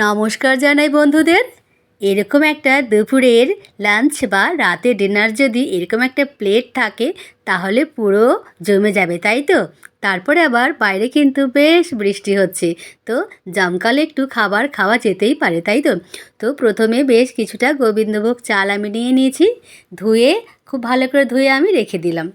নমস্কার জানাই বন্ধুদের। এরকম একটা দুপুরের লাঞ্চ বা রাতে ডিনার যদি এরকম একটা প্লেট থাকে তাহলে পুরো জমে যাবে, তাই তো? তারপরে আবার বাইরে কিন্তু বেশ বৃষ্টি হচ্ছে, তো জমকালো একটু খাবার খাওয়া যেতেই পারে, তাই তো? তো প্রথমে বেশ কিছুটা গোবিন্দভোগ চাল আমি নিয়ে নিয়েছি, ধুয়ে খুব ভালো করে ধুয়ে আমি রেখে দিলাম।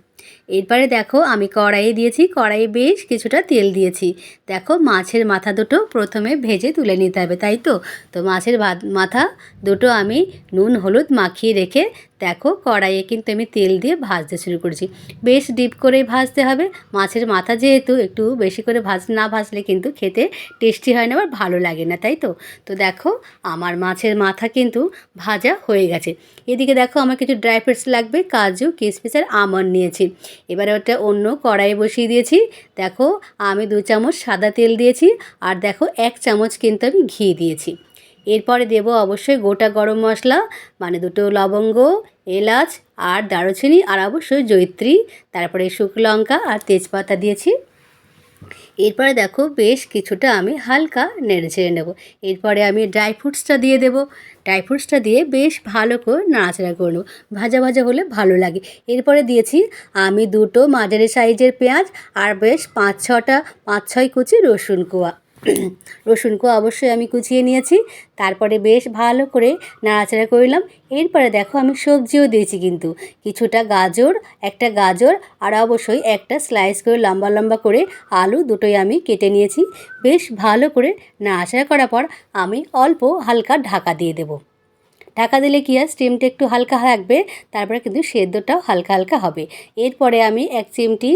এরপরে দেখো আমি কড়াইয়ে দিয়েছি, কড়াইয়ে বেশ কিছুটা তেল দিয়েছি। দেখো মাছের মাথা দুটো প্রথমে ভেজে তুলে নিতে হবে, তাই তো? তো মাছের মাথা দুটো আমি নুন হলুদ মাখিয়ে রেখে দেখো কড়াইয়ে কিন্তু আমি তেল দিয়ে ভাজতে শুরু করেছি। বেশ ডিপ করেই ভাজতে হবে, মাছের মাথা যেহেতু একটু বেশি করে না ভাজলে কিন্তু খেতে টেস্টি হয় না, আবার ভালো লাগে না, তাই তো? তো দেখো আমার মাছের মাথা কিন্তু ভাজা হয়ে গেছে। এদিকে দেখো আমার কিছু ড্রাই ফ্রুটস লাগবে, কাজু কিশমিশ আর আমন্ড নিয়েছি। এবারে ওটা অন্য কড়াই বসিয়ে দিয়েছি। দেখো আমি 2 চামচ সাদা তেল দিয়েছি, আর দেখো 1 চামচ কিন্তু আমি ঘি দিয়েছি। এরপরে দেব অবশ্যই গোটা গরম মশলা, মানে 2টো লবঙ্গ, এলাচ আর দারুচিনি, আর অবশ্যই জয়িত্রী, তারপরে শুকনো লঙ্কা আর তেজপাতা দিয়েছি। এরপরে দেখো বেশ কিছুটা আমি হালকা নেড়ে ছেড়ে নেব। এরপরে আমি ড্রাই ফ্রুটসটা দিয়ে দেব। ড্রাই ফ্রুটসটা দিয়ে বেশ ভালো করে নাড়াচাড়া করে নেব, ভাজা ভাজা হলে ভালো লাগে। এরপরে দিয়েছি আমি 2টো মাঝারি সাইজের পেঁয়াজ, আর বেশ 5-6 কুচি রসুন কোয়া। রসুন কোয়া অবশ্যই আমি কুচিয়ে নিয়েছি। তারপরে বেশ ভালো করে নাড়াচাড়া করলাম। এরপরে দেখো আমি সবজিও দিয়েছি কিন্তু, কিছুটা গাজর, একটা গাজর, আর অবশ্যই একটা স্লাইস করে লম্বা লম্বা করে আলু দুটোই আমি কেটে নিয়েছি। বেশ ভালো করে নাড়াচাড়া করার পর আমি অল্প হালকা ঢাকা দিয়ে দেব। ঢাকা দিলে কি হয়, স্টিমটা একটু হালকা থাকবে, তারপরে কিন্তু সেদ্ধটাও হালকা হালকা হবে। এরপরে আমি 1 চিমটি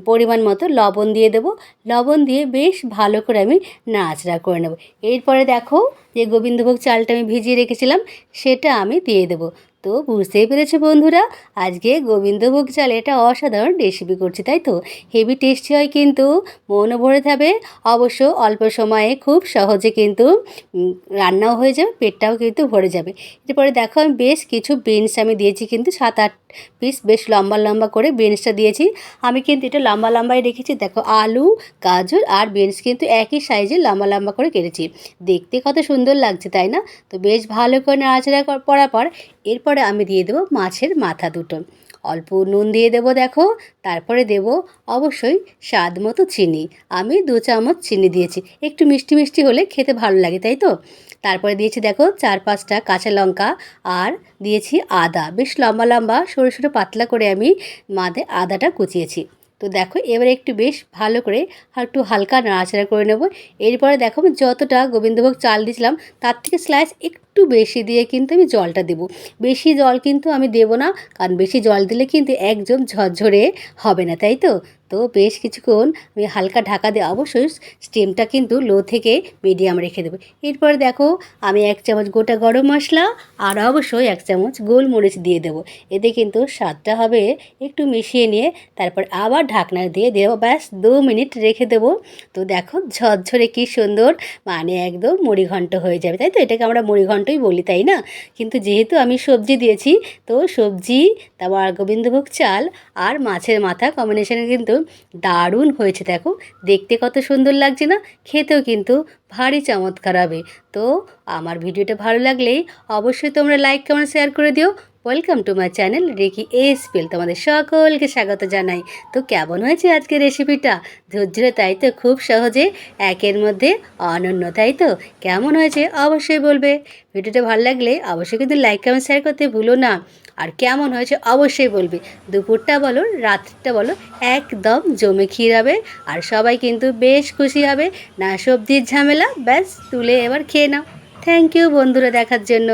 পরিমাণ মতো লবণ দিয়ে দেব। লবণ দিয়ে বেশ ভালো করে আমি নাড়াচাড়া করে নেব। এরপরে দেখো যে গোবিন্দভোগ চালটা আমি ভিজিয়ে রেখেছিলাম সেটা আমি দিয়ে দেব। তো বুঝতেই পেরেছো বন্ধুরা, আজকে গোবিন্দভোগ চাল এটা অসাধারণ রেসিপি করছি, তাই তো? হেভি টেস্টি হয় কিন্তু, মনও ভরে যাবে। অবশ্য অল্প সময়ে খুব সহজে কিন্তু রান্নাও হয়ে যাবে, পেটটাও কিন্তু ভরে যাবে। এরপরে দেখো আমি বেশ কিছু বিনস আমি দিয়েছি কিন্তু 7-8 পিস, বেশ লম্বা লম্বা করে বিনসটা দিয়েছি। আমি কিন্তু এটা লম্বা লম্বাই রেখেছি। দেখো আলু, গাজর আর বিনস কিন্তু একই সাইজে লম্বা লম্বা করে কেটেছি। দেখতে কত সুন্দর লাগছে, তাই না? তো বেশ ভালো করে নাড়াচাড়া করার পর এরপরে আমি দিয়ে দেবো মাছের মাথা দুটো। অল্প নুন দিয়ে দেবো দেখো। তারপরে দেব অবশ্যই স্বাদ মতো চিনি। আমি 2 চামচ চিনি দিয়েছি, একটু মিষ্টি মিষ্টি হলে খেতে ভালো লাগে, তাই তো? তারপরে দিয়েছি দেখো 4-5টা কাঁচা লঙ্কা, আর দিয়েছি আদা, বেশ লম্বা লম্বা সরু সরু পাতলা করে আমি আদাটা কুচিয়েছি। তো দেখো এবারে একটু বেশ ভালো করে একটু হালকা নাড়াচাড়া করে নেব। এরপরে দেখো আমি যতটা গোবিন্দভোগ চাল দিয়েছিলাম তার থেকে স্লাইস একটু বেশি দিয়ে কিন্তু আমি জলটা দেব। বেশি জল কিন্তু আমি দেব না, কারণ বেশি জল দিলে কিন্তু একদম ঝরঝরে হবে না, তাই তো? তো বেশ কিছুক্ষণ আমি হালকা ঢাকা দিয়ে অবশ্যই স্টিমটা কিন্তু লো থেকে মিডিয়াম রেখে দেবো। এরপরে দেখো আমি 1 চামচ গোটা গরম মশলা আর অবশ্যই 1 চামচ গোলমরিচ দিয়ে দেবো। এতে কিন্তু স্বাদটা হবে একটু মিশিয়ে নিয়ে তারপর আবার ঢাকনা দিয়ে দেবো, ব্যাস 2 মিনিট রেখে দেবো। তো দেখো ঝরঝরে কি সুন্দর, মানে একদম মুড়িঘণ্ট হয়ে যাবে, তাই তো? এটাকে আমরা মুড়িঘণ্টই বলি, তাই না? কিন্তু যেহেতু আমি সবজি দিয়েছি, তো সবজি, তারপর গোবিন্দভোগ চাল আর মাছের মাথা কম্বিনেশনে কিন্তু দারুণ হয়েছে। দেখো দেখতে কত সুন্দর লাগছে না? খেতেও কিন্তু ভারী চমৎকার হবে। তো আমার ভিডিওটা ভালো লাগলেই অবশ্যই তোমরা লাইক কমেন্ট শেয়ার করে দিও। ওয়েলকাম টু মাই চ্যানেল রেকি এসপিএল, তোমাদের সকলকে স্বাগত জানাই। তো কেমন হয়েছে আজকের রেসিপিটা? ধৈর্য, তাই তো? খুব সহজে একের মধ্যে অনন্য, তাই তো? কেমন হয়েছে অবশ্যই বলবে। ভিডিওটা ভালো লাগলে অবশ্যই কিন্তু লাইক কমেন্ট শেয়ার করতে ভুলো না। আর কেমন হয়েছে অবশ্যই বলবে। দুপুরটা বলো রাত্রিটা বলো, একদম জমে ক্ষীর হবে, আর সবাই কিন্তু বেশ খুশি হবে। না সবজির ঝামেলা, ব্যাস তুলে এবার খেয়ে নাও। থ্যাংক ইউ বন্ধুরা দেখার জন্য।